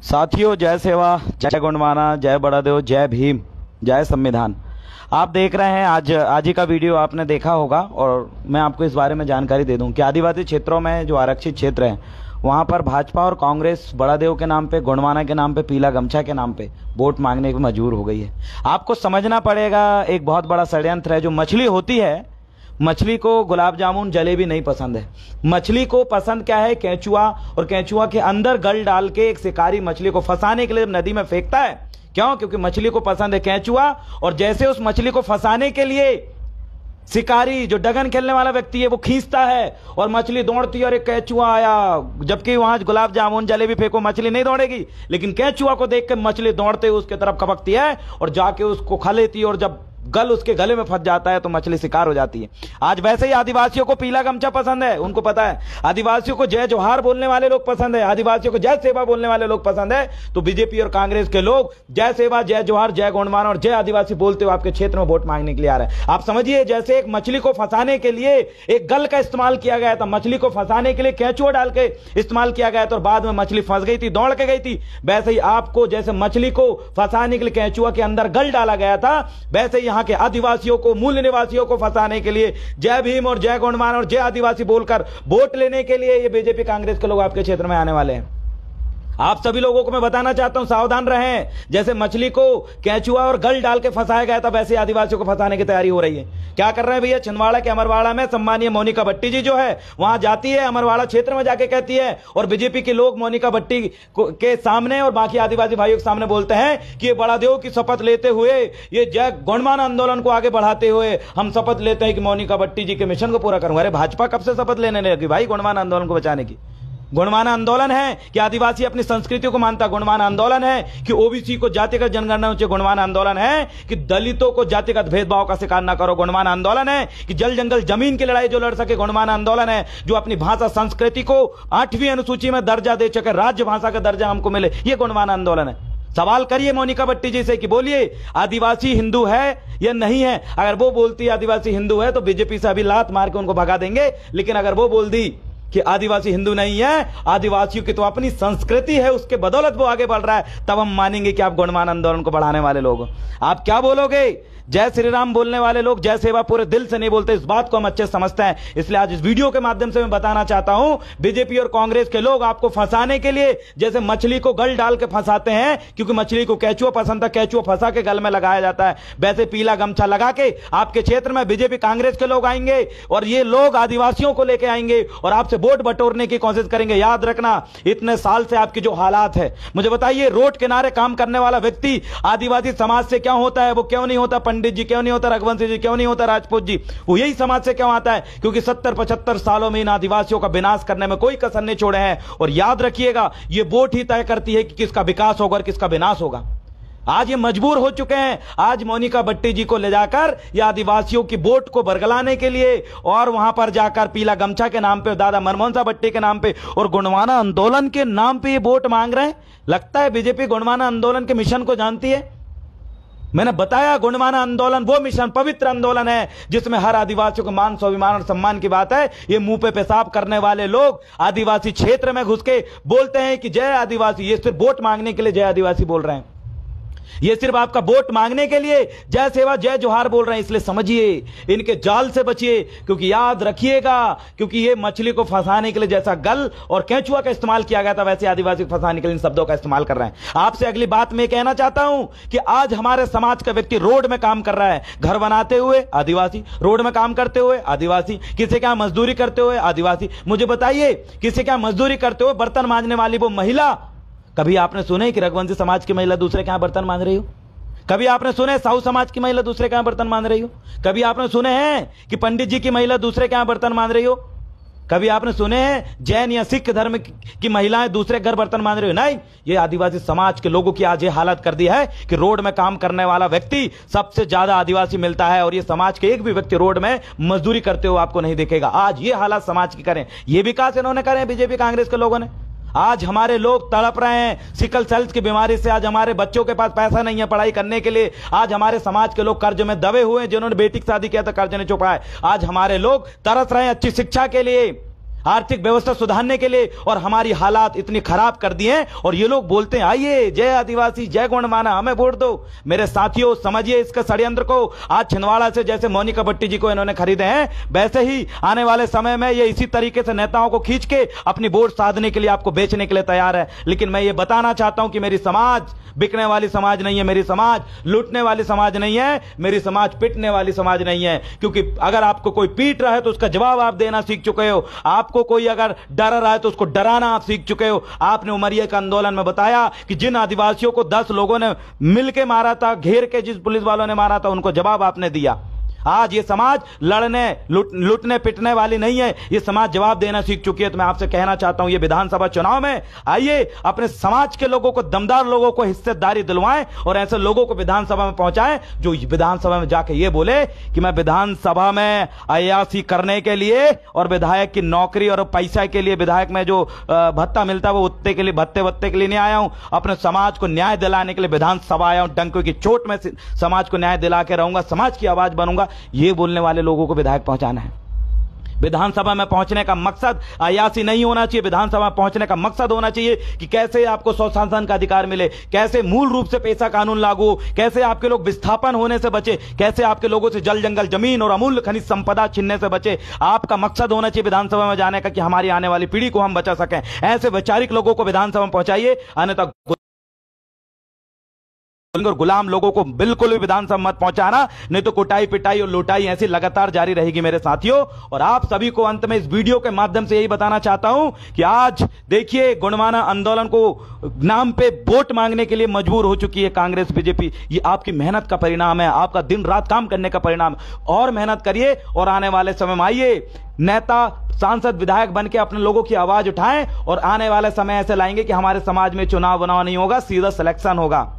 साथियों, जय सेवा, जय गुणमाना, जय बड़ादेव, जय भीम, जय संविधान। आप देख रहे हैं आज ही का वीडियो आपने देखा होगा और मैं आपको इस बारे में जानकारी दे दूं कि आदिवासी क्षेत्रों में जो आरक्षित क्षेत्र हैं वहां पर भाजपा और कांग्रेस बड़ादेव के नाम पे, गुणमाना के नाम पे, पीला गमछा के नाम पे वोट मांगने की मजबूर हो गई है। आपको समझना पड़ेगा, एक बहुत बड़ा षड्यंत्र है। जो मछली होती है, मछली को गुलाब जामुन जलेबी नहीं पसंद है। मछली को पसंद क्या है? केंचुआ। और केंचुआ के अंदर गल डाल के एक शिकारी मछली को फंसाने के लिए नदी में फेंकता है। क्यों? क्योंकि मछली को पसंद है केंचुआ। और जैसे उस मछली को फंसाने के लिए शिकारी, जो डगन खेलने वाला व्यक्ति है, वो खींचता है और मछली दौड़ती है और एक केंचुआ आया। जबकि वहां गुलाब जामुन जलेबी फेंको, मछली नहीं दौड़ेगी, लेकिन केंचुआ को देख के मछली दौड़ते हुए उसके तरफ खपकती है और जाके उसको खा लेती है। और जब गल उसके गले में फंस जाता है तो मछली शिकार हो जाती है। आज वैसे ही आदिवासियों को पीला गमछा पसंद है, उनको पता है। आदिवासियों को जय जोहार बोलने वाले लोग पसंद है, आदिवासियों को जय सेवा बोलने वाले लोग पसंद है। तो बीजेपी और कांग्रेस के लोग जय सेवा, जय जोहार, जय गुणमाना और जय आदिवासी बोलते हुए आपके क्षेत्र में वोट मांगने के लिए आ रहे हैं। आप समझिए, जैसे एक मछली को फंसाने के लिए एक गल का इस्तेमाल किया गया था, मछली को फंसाने के लिए केंचुआ डाल के इस्तेमाल किया गया था और बाद में मछली फंस गई थी, दौड़ के गई थी। वैसे ही आपको जैसे मछली को फंसाने के लिए केंचुआ के अंदर गल डाला गया था, वैसे ही यहां के आदिवासियों को, मूल निवासियों को फंसाने के लिए जय भीम और जय गुणमान और जय आदिवासी बोलकर वोट लेने के लिए ये बीजेपी कांग्रेस के लोग आपके क्षेत्र में आने वाले हैं। आप सभी लोगों को मैं बताना चाहता हूं, सावधान रहें। जैसे मछली को केंचुआ और गल डाल के फंसाया गया था, वैसे आदिवासियों को फंसाने की तैयारी हो रही है। क्या कर रहे हैं भैया? छिंदवाड़ा के अमरवाड़ा में सम्मानीय मोनिका भट्टी जी जो है वहां जाती है, अमरवाड़ा क्षेत्र में जाके कहती है और बीजेपी के लोग मोनिका भट्टी के सामने और बाकी आदिवासी भाइयों के सामने बोलते हैं कि ये बड़ादेव की शपथ लेते हुए, ये जय गुणमान आंदोलन को आगे बढ़ाते हुए हम शपथ लेते हैं कि मोनिका भट्टी जी के मिशन को पूरा करूंगा। अरे भाजपा कब से शपथ लेने लगी भाई गुणमान आंदोलन को बचाने की? गुणमाना आंदोलन है कि आदिवासी अपनी संस्कृति को मानता, गुणमाना आंदोलन है कि ओबीसी को जातिगत जनगणना उच्च, गुणमाना आंदोलन है कि दलितों को जातिगत भेदभाव का शिकार न करो, गुणमाना आंदोलन है कि जल जंगल जमीन की लड़ाई जो लड़ सके, गुणमाना आंदोलन है जो अपनी भाषा संस्कृति को 8वीं अनुसूची में दर्जा दे सके, राज्य भाषा का दर्जा हमको मिले, ये गुणमाना आंदोलन है। सवाल करिए मोनिका भट्टी जी से कि बोलिए आदिवासी हिंदू है या नहीं है। अगर वो बोलती है आदिवासी हिंदू है तो बीजेपी से अभी लात मार के उनको भगा देंगे। लेकिन अगर वो बोल दी कि आदिवासी हिंदू नहीं है, आदिवासियों की तो अपनी संस्कृति है, उसके बदौलत वो आगे बढ़ रहा है, तब हम मानेंगे कि आप गुणमान आंदोलन को बढ़ाने वाले लोग। आप क्या बोलोगे? जय श्री राम बोलने वाले लोग जय सेवा पूरे दिल से नहीं बोलते, इस बात को हम अच्छे समझते हैं। इसलिए आज इस वीडियो के माध्यम से मैं बताना चाहता हूं, बीजेपी और कांग्रेस के लोग आपको फंसाने के लिए जैसे मछली को गल डाल के फंसाते हैं, क्योंकि मछली को केंचुआ पसंद था, केंचुआ फंसा के गल में लगाया जाता है, वैसे पीला गमछा लगा के आपके क्षेत्र में बीजेपी कांग्रेस के लोग आएंगे और ये लोग आदिवासियों को लेकर आएंगे और आपसे वोट बटोरने की कोशिश करेंगे। याद रखना, इतने साल से आपकी जो हालात है, मुझे बताइए, रोड किनारे काम करने वाला व्यक्ति आदिवासी समाज से क्यों होता है? वो क्यों नहीं होता? पंडित जी क्यों नहीं होता? रघुवंशी जी क्यों नहीं होता? राजपूत जी? वो यही समाज से क्यों आता है? क्योंकि 70-75 सालों में इन आदिवासियों का विनाश करने में कोई कसर नहीं छोड़े हैं। और याद रखिएगा, ये वोट ही तय करती है कि किसका विकास होगा और किसका विनाश होगा। आज ये मजबूर हो चुके हैं, आज मोनिका भट्टी जी को ले जाकर या आदिवासियों की वोट को बरगलाने के लिए और वहां पर जाकर पीला गमछा के नाम पे, दादा मनमोहन साहब भट्टी के नाम पे और गुणमाना आंदोलन के नाम पे ये वोट मांग रहे हैं। लगता है बीजेपी गुणमाना आंदोलन के मिशन को जानती है। मैंने बताया, गुणमाना आंदोलन वो मिशन, पवित्र आंदोलन है जिसमें हर आदिवासियों को मान, स्वाभिमान और सम्मान की बात है। ये मुंह पे पेशाब करने वाले लोग आदिवासी क्षेत्र में घुस के बोलते हैं कि जय आदिवासी, ये सिर्फ वोट मांगने के लिए जय आदिवासी बोल रहे हैं, ये सिर्फ आपका वोट मांगने के लिए जय सेवा, जय जोहार बोल रहे हैं। इसलिए समझिए, इनके जाल से बचिए, क्योंकि याद रखिएगा, क्योंकि ये मछली को फंसाने के लिए जैसा गल और केंचुआ का इस्तेमाल किया गया था, वैसे आदिवासी को फंसाने के लिए इन शब्दों का इस्तेमाल कर रहे हैं। आपसे अगली बात मैं कहना चाहता हूं कि आज हमारे समाज का व्यक्ति रोड में काम कर रहा है, घर बनाते हुए आदिवासी, रोड में काम करते हुए आदिवासी, किसी क्या मजदूरी करते हुए आदिवासी। मुझे बताइए, किसी क्या मजदूरी करते हुए बर्तन मांजने वाली वो महिला, कभी आपने सुने कि रघुवंशी समाज की महिला दूसरे के यहां बर्तन मांग रही हो? कभी आपने सुने साहू समाज की महिला दूसरे के यहां बर्तन मांग रही हो? कभी आपने सुने हैं कि पंडित जी की महिला दूसरे के यहां बर्तन मांग रही हो? कभी आपने सुने हैं जैन या सिख धर्म की महिलाएं दूसरे घर बर्तन मांग रही हो? नहीं, ये आदिवासी समाज के लोगों की आज ये हालत कर दी है कि रोड में काम करने वाला व्यक्ति सबसे ज्यादा आदिवासी मिलता है और ये समाज के एक भी व्यक्ति रोड में मजदूरी करते हुए आपको नहीं दिखेगा। आज ये हालात समाज की करें, ये विकास इन्होंने करे बीजेपी कांग्रेस के लोगों ने। आज हमारे लोग तड़प रहे हैं सिकल सेल्स की बीमारी से, आज हमारे बच्चों के पास पैसा नहीं है पढ़ाई करने के लिए, आज हमारे समाज के लोग कर्ज में दबे हुए हैं, जिन्होंने बेटी की शादी किया था कर्ज ने चुकाए, आज हमारे लोग तरस रहे हैं अच्छी शिक्षा के लिए, आर्थिक व्यवस्था सुधारने के लिए, और हमारी हालात इतनी खराब कर दी हैं। और ये लोग बोलते हैं आइए जय आदिवासी जय गोंडमाना हमें वोट दो। मेरे साथियों समझिए इसके षड्यंत्र को। आज छिंदवाड़ा से जैसे मोनिका भट्टी जी को इन्होंने खरीदे हैं, वैसे ही आने वाले समय में ये इसी तरीके से नेताओं को खींच के अपनी वोट साधने के लिए आपको बेचने के लिए तैयार है। लेकिन मैं ये बताना चाहता हूं कि मेरी समाज बिकने वाली समाज नहीं है, मेरी समाज लूटने वाली समाज नहीं है, मेरी समाज पिटने वाली समाज नहीं है। क्योंकि अगर आपको कोई पीट रहा है तो उसका जवाब आप देना सीख चुके हो, आपको कोई अगर डर रहा है तो उसको डराना आप सीख चुके हो। आपने उमरिया के आंदोलन में बताया कि जिन आदिवासियों को 10 लोगों ने मिलकर मारा था, घेर के जिस पुलिस वालों ने मारा था, उनको जवाब आपने दिया। आज ये समाज लड़ने लूटने पिटने वाली नहीं है, ये समाज जवाब देना सीख चुकी है। तो मैं आपसे कहना चाहता हूं ये विधानसभा चुनाव में आइए अपने समाज के लोगों को, दमदार लोगों को हिस्सेदारी दिलवाएं और ऐसे लोगों को विधानसभा में पहुंचाएं जो विधानसभा में जाके ये बोले कि मैं विधानसभा में अय्यासी करने के लिए और विधायक की नौकरी और पैसा के लिए, विधायक में जो भत्ता मिलता है वो उत्ते के लिए, भत्ते के लिए नहीं आया हूं, अपने समाज को न्याय दिलाने के लिए विधानसभा आया हूं। डंके की चोट में समाज को न्याय दिला के रहूंगा, समाज की आवाज बनूंगा। ये बोलने वाले लोगों को विधायक पहुंचाना है। विधानसभा में पहुंचने का मकसद अय्यासी नहीं होना चाहिए, विधानसभा में पहुंचने का मकसद होना चाहिए कि कैसे आपको स्वशासन का अधिकार मिले, कैसे मूल रूप से पेशा कानून लागू हो, कैसे आपके लोग विस्थापन होने से बचे, कैसे आपके लोगों से जल जंगल जमीन और अमूल्य खनिज संपदा छीनने से बचे। आपका मकसद होना चाहिए विधानसभा में जाने का कि हमारी आने वाली पीढ़ी को हम बचा सकें। ऐसे वैचारिक लोगों को विधानसभा में पहुंचाइए, अन्यथा और गुलाम लोगों को बिल्कुल भी विधानसभा मत पहुंचाना, नहीं तो कुटाई पिटाई और लुटाई ऐसी लगातार जारी रहेगी मेरे साथियों। और आप सभी को अंत में इस वीडियो के माध्यम से यही बताना चाहता हूं कि आज देखिए गोंडमाना आंदोलन को नाम पे वोट मांगने के लिए मजबूर हो चुकी है कांग्रेस बीजेपी। ये आपकी मेहनत का परिणाम है, आपका दिन रात काम करने का परिणाम। और मेहनत करिए और आने वाले समय में आइए नेता सांसद विधायक बन के अपने लोगों की आवाज उठाएं और आने वाले समय ऐसे लाएंगे कि हमारे समाज में चुनाव बनाव नहीं होगा, सीधा सिलेक्शन होगा।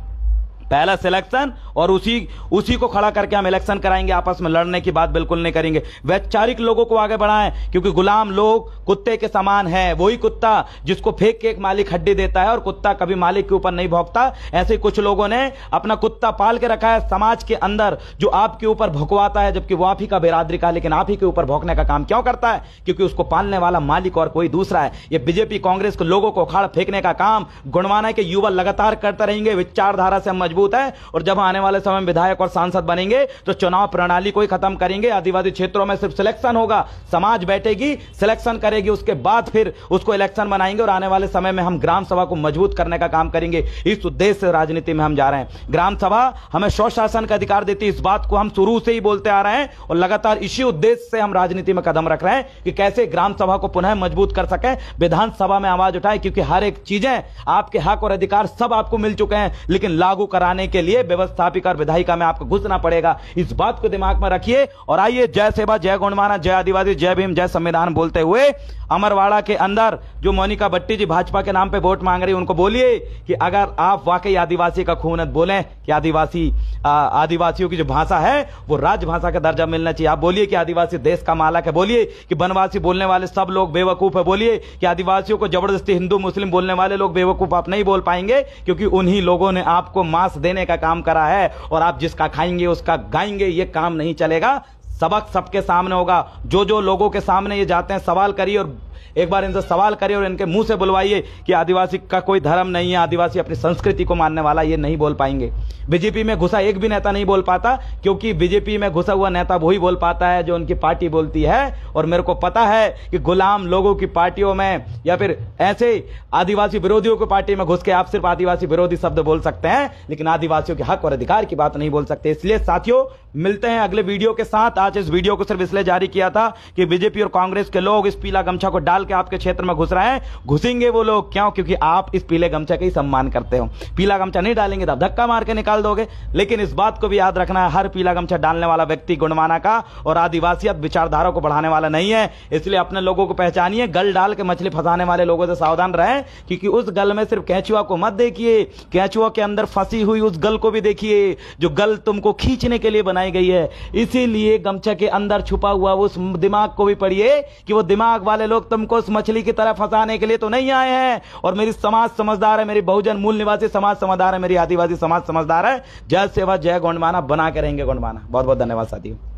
पहला सिलेक्शन और उसी को खड़ा करके हम इलेक्शन कराएंगे। आपस में लड़ने की बात बिल्कुल नहीं करेंगे। वैचारिक लोगों को आगे बढ़ाएं, क्योंकि गुलाम लोग कुत्ते के समान है। वही कुत्ता जिसको फेंक के एक मालिक हड्डी देता है और कुत्ता कभी मालिक के ऊपर नहीं भौंकता, ऐसे कुछ लोगों ने अपना कुत्ता पाल के रखा है समाज के अंदर, जो आपके ऊपर भौंकवाता है, जबकि वो आप ही का बिरादरी का, लेकिन आप ही के ऊपर भौंकने का काम क्यों करता है? क्योंकि उसको पालने वाला मालिक और कोई दूसरा है। ये बीजेपी कांग्रेस के लोगों को उखाड़ फेंकने का काम गोंडमाना के युवा लगातार करते रहेंगे। विचारधारा से हम मजबूत है और जब आने वाले समय में विधायक और सांसद बनेंगे तो चुनाव प्रणाली को ही खत्म करेंगे। आदिवासी क्षेत्रों में सिर्फ सिलेक्शन होगा, समाज बैठेगी, सिलेक्शन करेगी, उसके बाद फिर उसको इलेक्शन बनाएंगे और आने वाले समय में हम ग्राम सभा को मजबूत करने का काम करेंगे। इस उद्देश्य से राजनीति में हम जा रहे हैं। ग्राम सभा हमें स्वशासन का अधिकार देती है, इस बात को हम शुरू से ही बोलते आ रहे हैं और लगातार इसी उद्देश्य से हम राजनीति में कदम रख रहे हैं कि कैसे ग्राम सभा को पुनः मजबूत कर सकें, विधानसभा में आवाज उठाएं। क्योंकि हर एक चीजें, आपके हक और अधिकार सब आपको मिल चुके हैं, लेकिन लागू कराने के लिए व्यवस्थापिका और विधायिका में आपको घुसना पड़ेगा। इस बात को दिमाग में रखिए और आइए जय सेवा, जय गोंडमाना, जय आदिवासी, जय भीम, जय संविधान बोलते हुए अमरवाड़ा के अंदर जो मोनिका भट्टी जी भाजपा के नाम पे वोट मांग रही है, उनको बोलिए कि अगर आप वाकई आदिवासी का खून है, बोलें कि आदिवासियों की जो भाषा है वो राजभाषा का दर्जा मिलना चाहिए। आप बोलिए कि आदिवासी देश का मालक है, बोलिए कि वनवासी बोलने वाले सब लोग बेवकूफ है, बोलिए कि आदिवासियों को जबरदस्ती हिंदू मुस्लिम बोलने वाले लोग बेवकूफ। आप नहीं बोल पाएंगे क्योंकि उन्हीं लोगों ने आपको मांस देने का काम करा है और आप जिसका खाएंगे उसका गाएंगे, ये काम नहीं चलेगा। सबक सबके सामने होगा। जो लोगों के सामने ये जाते हैं, सवाल करिए और एक बार इनसे सवाल करिए और इनके मुंह से बुलवाइए कि आदिवासी का कोई धर्म नहीं है, आदिवासी अपनी संस्कृति को मानने वाला, ये नहीं बोल पाएंगे। बीजेपी में घुसा एक भी नेता नहीं बोल पाता, क्योंकि बीजेपी में घुसा हुआ नेता वही बोल पाता है जो उनकी पार्टी बोलती है। और मेरे को पता है कि गुलाम लोगों की पार्टियों में या फिर ऐसे आदिवासी विरोधियों की पार्टी में घुस के आप सिर्फ आदिवासी विरोधी शब्द बोल सकते हैं, लेकिन आदिवासियों के हक और अधिकार की बात नहीं बोल सकते। इसलिए साथियों, मिलते हैं अगले वीडियो के साथ। आज इस वीडियो को सिर्फ इसलिए जारी किया था कि बीजेपी और कांग्रेस के लोग इस पीला गमछा को डाल के आपके क्षेत्र में घुस रहे हैं। घुसेंगे वो लोग क्यों? क्योंकि आप इस पीले गमछा का ही सम्मान करते हो। पीला गमछा नहीं डालेंगे तो आप धक्का मार के निकाल दोगे। लेकिन इस बात को भी याद रखना है, हर पीला गमछा डालने वाला व्यक्ति गोंडमाना का और आदिवासियत विचारधारा को बढ़ाने वाला नहीं है। इसलिए अपने लोगों को पहचानिए। गल डाल के मछली फंसाने वाले लोगों से सावधान रहें, क्योंकि उस गल में सिर्फ केंचुआ को मत देखिए, केंचुआ के अंदर फंसी हुई उस गल को भी देखिए, जो गल तुमको खींचने के लिए बनाई गई है। इसीलिए गमछा के अंदर छुपा हुआ उस दिमाग को भी पढ़िए कि वो दिमाग वाले लोग तुमको उस मछली की तरह फंसाने के लिए तो नहीं आए हैं। और मेरी समाज समझदार है, मेरी बहुजन मूल निवासी समाज समझदार है, मेरी आदिवासी समाज समझदार है। जय सेवा, जय गोंडमाना, बना के रहेंगे गोंडमाना। बहुत बहुत धन्यवाद साथियों।